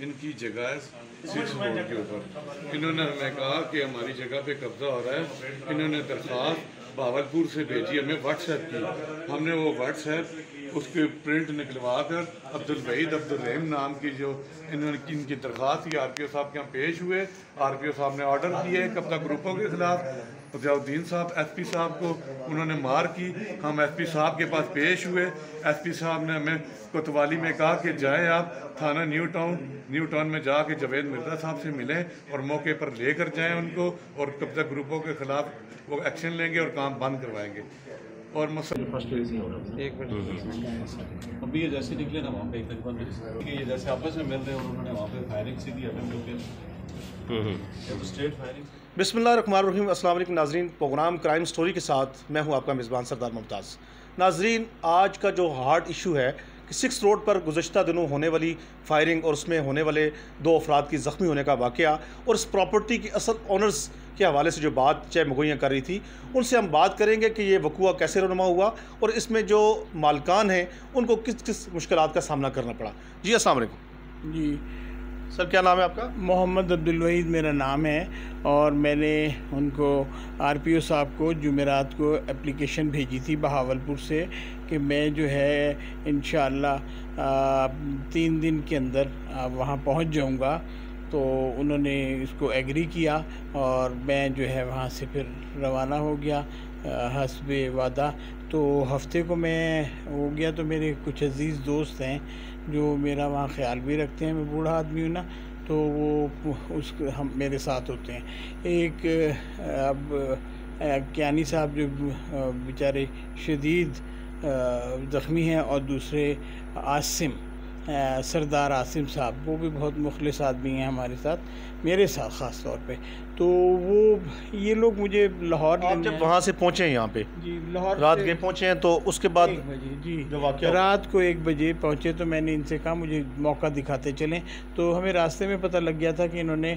ان کی جگہ ہے 6 روڈ کے اوپر، انہوں نے ہمیں کہا کہ ہماری جگہ پہ قبضہ ہو رہا ہے، انہوں نے درخواست بہاولپور سے بھیجی ہمیں واٹس ایپ کی، ہم نے وہ واٹس ایپ اس کے پرنٹ نکلوا کر عبدالوحید عبدالرحیم نام کی جو انہوں نے ان کی درخواست کی آر پی او صاحب کے یہاں پیش ہوئے، آر پی او صاحب نے آرڈر کیے قبضہ گروپوں کے خلاف، ضیاء الدین صاحب ایس پی صاحب کو انہوں نے مار کی، ہم ایس پی صاحب کے پاس پیش ہوئے، ایس پی صاحب نے ہمیں کوتوالی میں کہا کہ جائیں آپ تھانہ نیو ٹاؤن میں جا کے جاوید مرزا صاحب سے ملیں اور موقع پر لے کر جائیں ان کو، اور قبضہ گروپوں کے خلاف وہ ایکشن لیں گے اور کام بند کروائیں گے۔ اور ابھی یہ جیسے نکلے نا وہاں پہ ایک تقریباً کہ یہ جیسے آپس میں مل رہے ہیں اور انہوں نے وہاں پہ فائرنگ سیدھی اسٹریٹ فائرنگ۔ بسم اللہ الرحمن الرحیم۔ السلام علیکم ناظرین، پروگرام کرائم سٹوری کے ساتھ میں ہوں آپ کا میزبان سردار ممتاز۔ ناظرین، آج کا جو ہارڈ ایشو ہے کہ 6 روڈ پر گزشتہ دنوں ہونے والی فائرنگ اور اس میں ہونے والے 2 افراد کی زخمی ہونے کا واقعہ اور اس پراپرٹی کی اصل اونرز کے حوالے سے جو بات چہ مگوئیاں کر رہی تھی ان سے ہم بات کریں گے کہ یہ وقوع کیسے رونما ہوا اور اس میں جو مالکان ہیں ان کو کس کس مشکلات کا سامنا کرنا پڑا۔ جی السلام علیکم۔ جی سر، کیا نام ہے آپ کا؟ محمد عبدالوحید میرا نام ہے، اور میں نے ان کو آر پی او صاحب کو جمعرات کو اپلیکیشن بھیجی تھی بہاولپور سے کہ میں جو ہے انشاءاللہ 3 دن کے اندر وہاں پہنچ جاؤں گا، تو انہوں نے اس کو ایگری کیا اور میں جو ہے وہاں سے پھر روانہ ہو گیا حسب وعدہ۔ تو ہفتے کو میں ہو گیا، تو میرے کچھ عزیز دوست ہیں جو میرا وہاں خیال بھی رکھتے ہیں، میں بوڑھا آدمی ہوں نا، تو وہ ہم میرے ساتھ ہوتے ہیں۔ ایک اب کیانی صاحب جو بیچارے شدید زخمی ہیں، اور دوسرے عاصم سردار عاصم صاحب، وہ بھی بہت مخلص آدمی ہیں ہمارے ساتھ، میرے ساتھ خاص طور پہ۔ تو وہ یہ لوگ مجھے لاہور آپ جب وہاں سے پہنچے ہیں یہاں پہ، جی لاہور رات کے پہنچے ہیں، تو اس کے بعد 1 بجے جی جو واقعہ رات کو 1 بجے پہنچے، تو میں نے ان سے کہا مجھے موقع دکھاتے چلیں، تو ہمیں راستے میں پتہ لگ گیا تھا کہ انہوں نے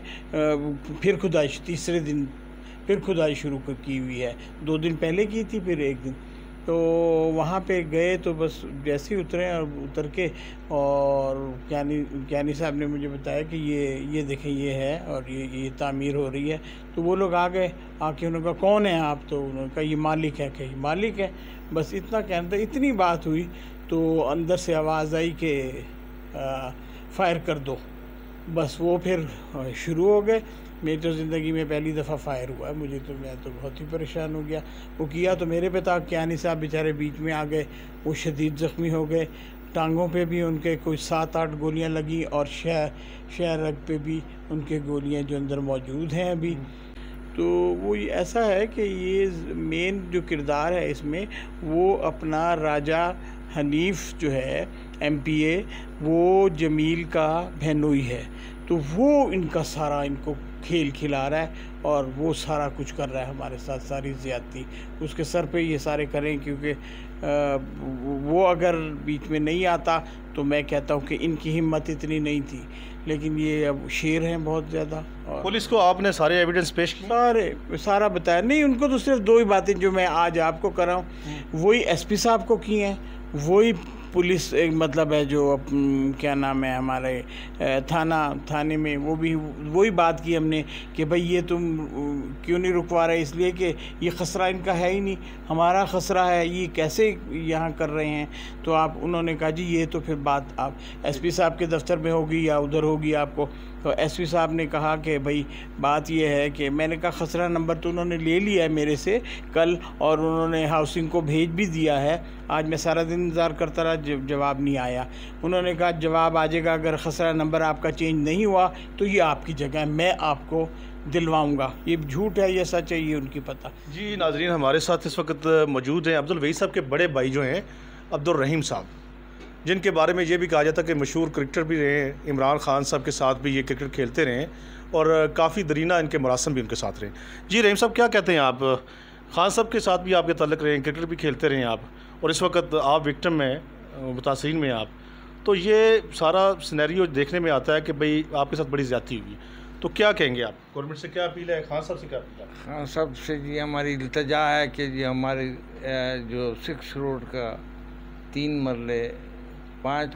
پھر کھدائی تیسرے دن پھر کھدائی شروع کی ہوئی ہے، 2 دن پہلے کی تھی، پھر 1 دن۔ تو وہاں پہ گئے تو بس جیسے ہی اترے اور اتر کے، اور کیانی صاحب نے مجھے بتایا کہ یہ دیکھیں یہ ہے اور یہ تعمیر ہو رہی ہے۔ تو وہ لوگ آ گئے، آ کے انہوں نے کہا کون ہیں آپ؟ تو انہوں نے کہا یہ مالک ہے، کہ یہ مالک ہے، بس اتنا کہنا تھا۔ اتنی بات ہوئی تو اندر سے آواز آئی کہ فائر کر دو، بس وہ پھر شروع ہو گئے۔ میری تو زندگی میں پہلی دفعہ فائر ہوا ہے، میں تو بہت ہی پریشان ہو گیا۔ وہ کیا تو میرے پہ تھا، کیانی صاحب بیچارے بیچ میں آ گئے، وہ شدید زخمی ہو گئے، ٹانگوں پہ بھی ان کے کوئی 7-8 گولیاں لگیں، اور شہ رگ پہ بھی ان کے گولیاں جو اندر موجود ہیں ابھی۔ تو وہ ایسا ہے کہ یہ مین جو کردار ہے اس میں، وہ اپنا راجہ حنیف جو ہے ایم پی اے، وہ جمیل کا بہنوئی ہے، تو وہ ان کا سارا ان کو کھیل کھلا رہا ہے، اور وہ سارا کچھ کر رہا ہے ہمارے ساتھ، ساری زیادتی اس کے سر پہ یہ سارے کریں، کیونکہ وہ اگر بیچ میں نہیں آتا تو میں کہتا ہوں کہ ان کی ہمت اتنی نہیں تھی، لیکن یہ اب شیر ہیں بہت زیادہ۔ اور پولیس کو آپ نے سارے ایویڈنس پیش کیے؟ سارا بتایا نہیں ان کو، تو صرف 2 ہی باتیں جو میں آج آپ کو کر رہا ہوں، وہی ایس پی صاحب کو کی ہیں، وہی پولیس مطلب ہے جو کیا نام ہے ہمارے تھانے میں، وہ بھی وہی بات کی ہم نے کہ بھئی یہ تم کیوں نہیں رکوا رہے؟ اس لیے کہ یہ خسرہ ان کا ہے ہی نہیں، ہمارا خسرہ ہے، یہ کیسے یہاں کر رہے ہیں؟ تو انہوں نے کہا جی یہ تو پھر بات آپ ایس پی صاحب کے دفتر میں ہوگی یا ادھر ہوگی آپ کو۔ تو ایس پی صاحب نے کہا کہ بھئی بات یہ ہے کہ میں نے کہا خسرہ نمبر تو انہوں نے لے لیا ہے میرے سے کل، اور انہوں نے ہاؤسنگ کو بھیج بھی دیا ہے، آج میں سارا دن انتظار کرتا رہا، جواب نہیں آیا۔ انہوں نے کہا جواب آ جائے گا، اگر خسرہ نمبر آپ کا چینج نہیں ہوا تو یہ آپ کی جگہ ہے، میں آپ کو دلواؤں گا۔ یہ جھوٹ ہے یا سچ ہے یہ ان کی پتہ۔ جی ناظرین، ہمارے ساتھ اس وقت موجود ہیں عبدالوحید صاحب کے بڑے بھائی جو ہیں عبدالرحیم صاحب، جن کے بارے میں یہ بھی کہا جاتا ہے کہ مشہور کرکٹر بھی رہے ہیں، عمران خان صاحب کے ساتھ بھی یہ کرکٹ کھیلتے رہے ہیں، اور کافی درینہ ان کے مراسم بھی ان کے ساتھ رہے ہیں۔ جی رحیم صاحب، کیا کہتے ہیں آپ؟ خان صاحب کے ساتھ بھی آپ کے تعلق رہے ہیں، کرکٹ بھی کھیلتے رہے ہیں آپ، اور اس وقت آپ وکٹم میں متاثرین میں آپ، تو یہ سارا سینیریو دیکھنے میں آتا ہے کہ بھئی آپ کے ساتھ بڑی زیادتی ہوئی، تو کیا کہیں گے آپ؟ گورنمنٹ سے کیا اپیل ہے؟ خان صاحب سے کیا اپیل ہے؟ خان صاحب سے جی ہماری التجا ہے کہ جی ہمارے جو 6 روڈ کا 3 مرلے 5